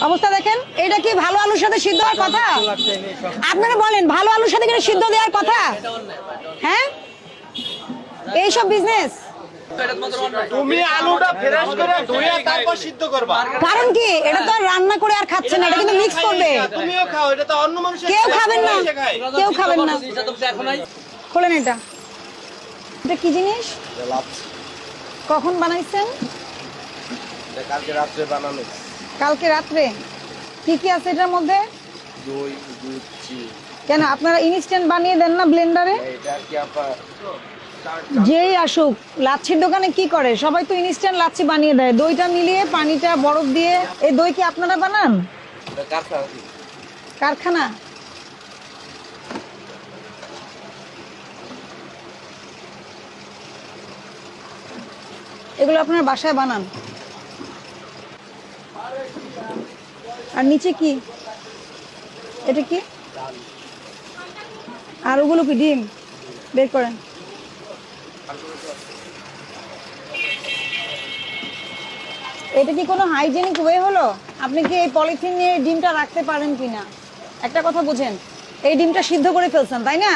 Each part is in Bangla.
অবস্থা দেখেন, এটা কি ভালো আলুর সাথে সিদ্ধ হওয়ার কথা? আপনারা বলেন, ভালো আলুর সাথে কি সিদ্ধ দেওয়ার কথা? হ্যাঁ, এইসব বিজনেস। তুমি আলুটা ফ্রেশ করে ধুইয়া তারপর সিদ্ধ করবা। কারণ কি, এটা তো আর রান্না করে আর খাচ্ছে না, এটা কিন্তু মিক্স করবে। তুমিও খাও, এটা তো অন্য মানুষ কেউ খাবেন না, কেউ খাবেন না। খোলেন এটা। এটা কি জিনিস? কখন বানাইছেন? কালকে রাত্রে বানানো। কালকে রাত্রে। কি কি আছে এটার মধ্যে? দই, দুধ, চিনি। কেন আপনারা ইনস্ট্যান্ট বানিয়ে দেন না ব্লেন্ডারে? এটা কি আপা যেই আসুক, লাচ্ছির দোকানে কি করে, সবাই তো ইনস্ট্যান্ট লাচ্ছি বানিয়ে দেয়, দইটা মিলিয়ে পানিটা বরফ দিয়ে। এই দই কি আপনারা বানান? কারখানা। কারখানা? এগুলো আপনারা বাসায় বানান? আর নিচে কি, এটা কি? আর ওগুলো কি ডিম? বের করেন। এটা কি কোনো হাইজেনিক ওয়ে হলো? আপনি কি এই পলিথিন নিয়ে ডিমটা রাখতে পারেন কিনা একটা কথা বুঝেন। এই ডিমটা সিদ্ধ করে ফেলছেন, তাই না?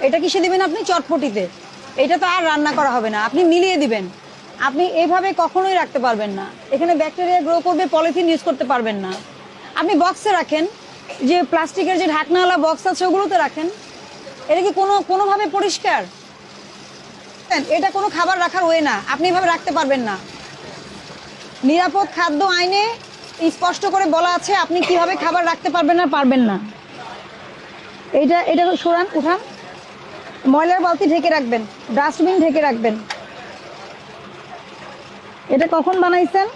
এটা কিসে দিবেন আপনি? চটপটিতে। এটা তো আর রান্না করা হবে না, আপনি মিলিয়ে দিবেন। আপনি এইভাবে কখনোই রাখতে পারবেন না, এখানে ব্যাকটেরিয়া গ্রো করবে, পলিথিন ইউজ করতে পারবেন না। আপনি বক্সে রাখেন, যে প্লাস্টিকের যে ঢাকনাওয়ালা বক্স আছে ওগুলোতে রাখেন। এটা কি কোনোভাবে পরিষ্কার? এটা কোনো খাবার রাখার ওয়ে না, আপনি এভাবে রাখতে পারবেন না। নিরাপদ খাদ্য আইনে স্পষ্ট করে বলা আছে আপনি কিভাবে খাবার রাখতে পারবেন না পারবেন না। এটা সরান, উঠান। ময়লার বালতি ঢেকে রাখবেন, ডাস্টবিন ঢেকে রাখবেন। এটা কখন বানাইছেন?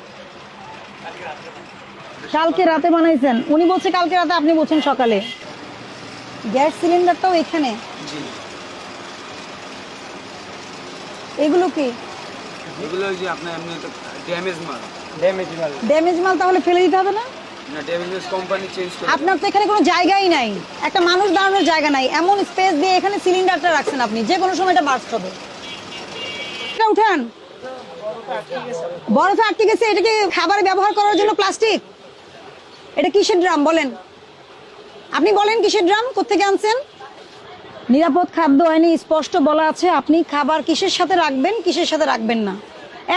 কালকে রাতে বানাইছেন। উনি বলছে কালকে রাতে, আপনি বলছেন সকালে। গ্যাস সিলিন্ডারটাও এখানে। এগুলো কি? এগুলো যে আপনার এমনি তো ড্যামেজ মাল। ড্যামেজ মাল তাহলে ফেলে দিতে হবে না? না, ড্যামেজ কোম্পানি চেঞ্জ করে। আপনার তো এখানে কোনো জায়গাই নাই, একটা মানুষ দাঁড়ানোর জায়গা নাই, এমন স্পেস দিয়ে এখানে সিলিন্ডারটা রাখছেন আপনি, যে কোনো সময় এটা বার্স্ট হবে। এটা উঠান। বরফে আটকে গেছে। এটা কি খাবারে ব্যবহার করার জন্য প্লাস্টিক? এটা কিসের ড্রাম বলেন? আপনি বলেন কিসের ড্রাম, কোত্থেকে আনছেন? নিরাপদ খাদ্য আইনে স্পষ্ট বলা আছে আপনি খাবার কিসের সাথে রাখবেন, কিসের সাথে রাখবেন না,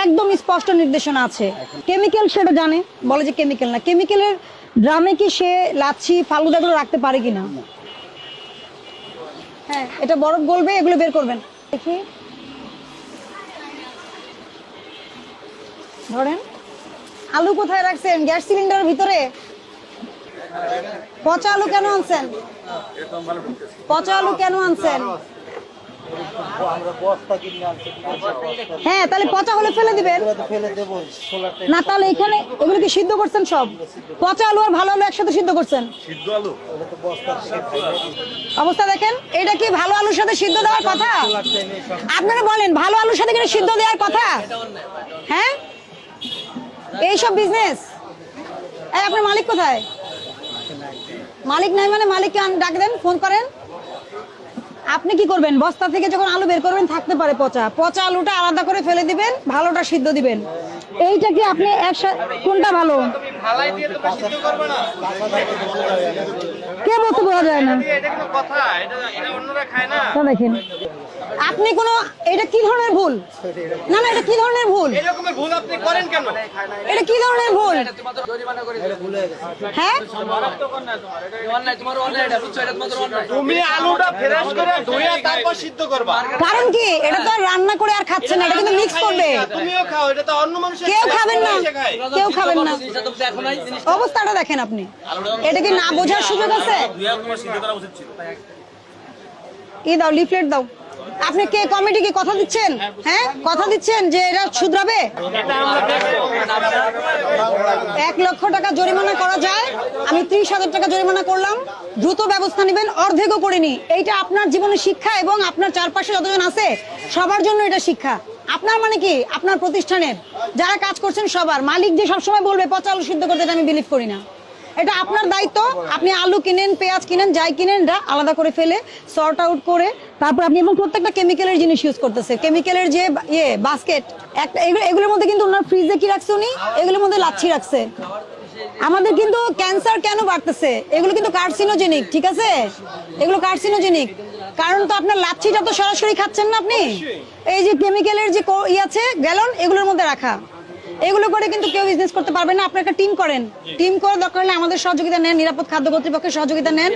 একদম স্পষ্ট নির্দেশনা আছে। কেমিক্যাল সেটা জানে, বলে যে কেমিক্যাল না। কেমিক্যালের ড্রামে কি সে লাচ্ছি ফালুদাগুলো রাখতে পারে কিনা? হ্যাঁ, এটা বরফ গলবে, এগুলো বের করবেন। দেখি, ধরেন। আলু কোথায় রাখছেন? গ্যাস সিলিন্ডারের ভিতরে। পচা আলু কেন আনছেন? পচা আলু কেন আনছেন? হ্যাঁ, তাহলে পচা হলে ফেলে দিবেন না। তাহলে এখানে এগুলো কি সিদ্ধ করছেন সব? পচা আলু আর ভালো আলু একসাথে সিদ্ধ করছেন? অবস্থা দেখেন, এটা কি ভালো আলুর সাথে সিদ্ধ দেওয়ার কথা? আপনারা বলেন, ভালো আলুর সাথে কি সিদ্ধ দেওয়ার কথা? হ্যাঁ, এইসব বিজনেস। আপনার মালিক কোথায়? মালিক নাই মানে মালিককে ডাক দেন, ফোন করেন। আপনি কি করবেন? বস্তা থেকে যখন আলু বের করবেন থাকতে পারে পচা, পচা আলুটা আলাদা করে ফেলে দিবেন, ভালোটা সিদ্ধ দিবেন। এইটা কি আপনি কোনটা ভালো? কে বলতে বোঝা যায় না? দেখেন আপনি কোন, এটা কি ধরনের ভুল? না না, এটা কি ধরনের ভুল? এরকমের ভুল আপনি করেন কেন? এটা কি ধরনের ভুল? হ্যাঁ, তুমি আলুটা ফ্রেশ করে ধুইয়া তারপর সিদ্ধ করবা। কারণ কি, এটা তো আর রান্না করে আর খাচ্ছে না, এটা কিন্তু মিক্স করবে। তুমিও খাও, এটা তো অন্য মানুষ কেউ খাবেন না, কেউ খাবেন না। অবস্থাটা দেখেন আপনি, এটা কি না বোঝার সুযোগ আছে? দাও, লিফলেট দাও। আপনি কে কমিটিকে কথা দিচ্ছেন? হ্যাঁ, কথা দিচ্ছেন যে এরা শুধরাবে? 1 লক্ষ টাকা জরিমানা করা যায়, আমি 30,000 টাকা জরিমানা করলাম। দ্রুত ব্যবস্থা নেবেন, অর্ধেকও করিনি। এইটা আপনার জীবনের শিক্ষা এবং আপনার চারপাশে যতজন আছে সবার জন্য এটা শিক্ষা। আপনার মানে কি, আপনার প্রতিষ্ঠানের যারা কাজ করছেন সবার। মালিক যে সবসময় বলবে পচা আলু সিদ্ধ করতে, এটা আমি বিলিভ করি না। এটা আপনার দায়িত্ব। আপনি আলু কিনেন, পেঁয়াজ কিনেন, যাই কিনেন, এটা আলাদা করে ফেলে সর্ট আউট করে তারপর আপনি, এবং প্রত্যেকটা কেমিক্যালের জিনিস ইউজ করতেছে। কেমিক্যালের যে বাস্কেট একটা, এগুলোর মধ্যে কিন্তু ওনার ফ্রিজে কি রাখছে উনি? এগুলোর মধ্যে লাচ্ছি রাখছে। আমাদের কিন্তু ক্যান্সার কেন বাড়তেছে, এগুলো কিন্তু কার্সিনোজেনিক, ঠিক আছে, এগুলো কার্সিনোজেনিক। কারণ তো আপনার লাচ্ছিটা তো সরাসরি খাচ্ছেন না আপনি, এই যে কেমিক্যালের যে আছে গ্যালন এগুলোর মধ্যে রাখা, এগুলো করে কিন্তু কেউ বিজনেস করতে পারবে না। আপনি একটা টিম করেন, টিম করে দরকার হলে আমাদের সহযোগিতা নেন, নিরাপদ খাদ্য কর্তৃপক্ষের সহযোগিতা নেন।